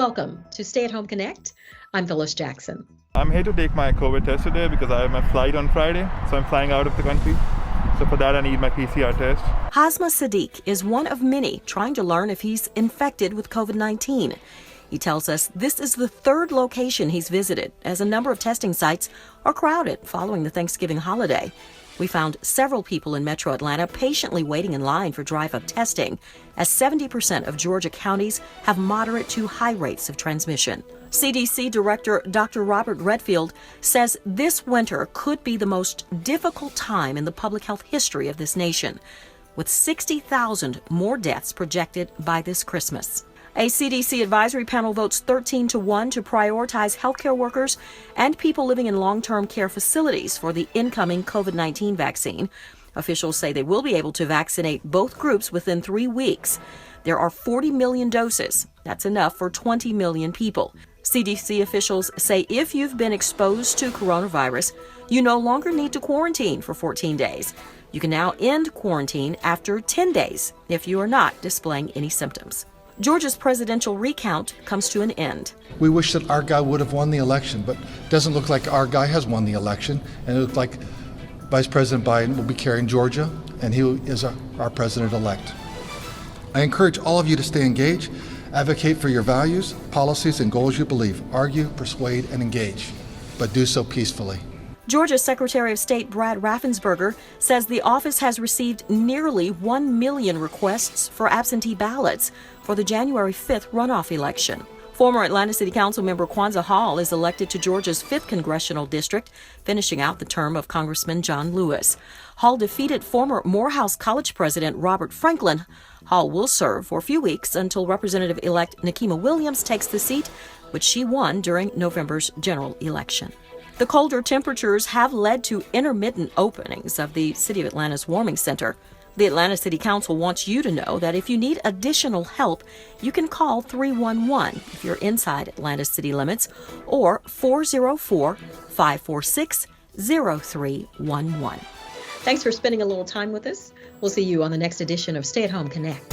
Welcome to Stay at Home Connect. I'm Phyllis Jackson. I'm here to take my COVID test today because I have my flight on Friday, so I'm flying out of the country. So for that, I need my PCR test. Hazma Sadiq is one of many trying to learn if he's infected with COVID-19. He tells us this is the third location he's visited, as a number of testing sites are crowded following the Thanksgiving holiday. We found several people in metro Atlanta patiently waiting in line for drive-up testing, as 70% of Georgia counties have moderate to high rates of transmission. CDC Director Dr. Robert Redfield says this winter could be the most difficult time in the public health history of this nation, with 60,000 more deaths projected by this Christmas. A CDC advisory panel votes 13-1 to prioritize healthcare workers and people living in long-term care facilities for the incoming COVID-19 vaccine. Officials say they will be able to vaccinate both groups within 3 weeks. There are 40 million doses. That's enough for 20 million people. CDC officials say if you've been exposed to coronavirus, you no longer need to quarantine for 14 days. You can now end quarantine after 10 days if you are not displaying any symptoms. Georgia's presidential recount comes to an end. We wish that our guy would have won the election, but it doesn't look like our guy has won the election. And it looks like Vice President Biden will be carrying Georgia, and he is our president-elect. I encourage all of you to stay engaged, advocate for your values, policies, and goals you believe. Argue, persuade, and engage, but do so peacefully. Georgia's Secretary of State Brad Raffensperger says the office has received nearly 1 million requests for absentee ballots for the January 5th runoff election. Former Atlanta City Council member Kwanzaa Hall is elected to Georgia's 5th congressional district, finishing out the term of Congressman John Lewis. Hall defeated former Morehouse College president Robert Franklin. Hall will serve for a few weeks until Representative-elect Nikema Williams takes the seat, which she won during November's general election. The colder temperatures have led to intermittent openings of the City of Atlanta's warming center. The Atlanta City Council wants you to know that if you need additional help, you can call 311 if you're inside Atlanta city limits, or 404-546-0311. Thanks for spending a little time with us. We'll see you on the next edition of Stay at Home Connect.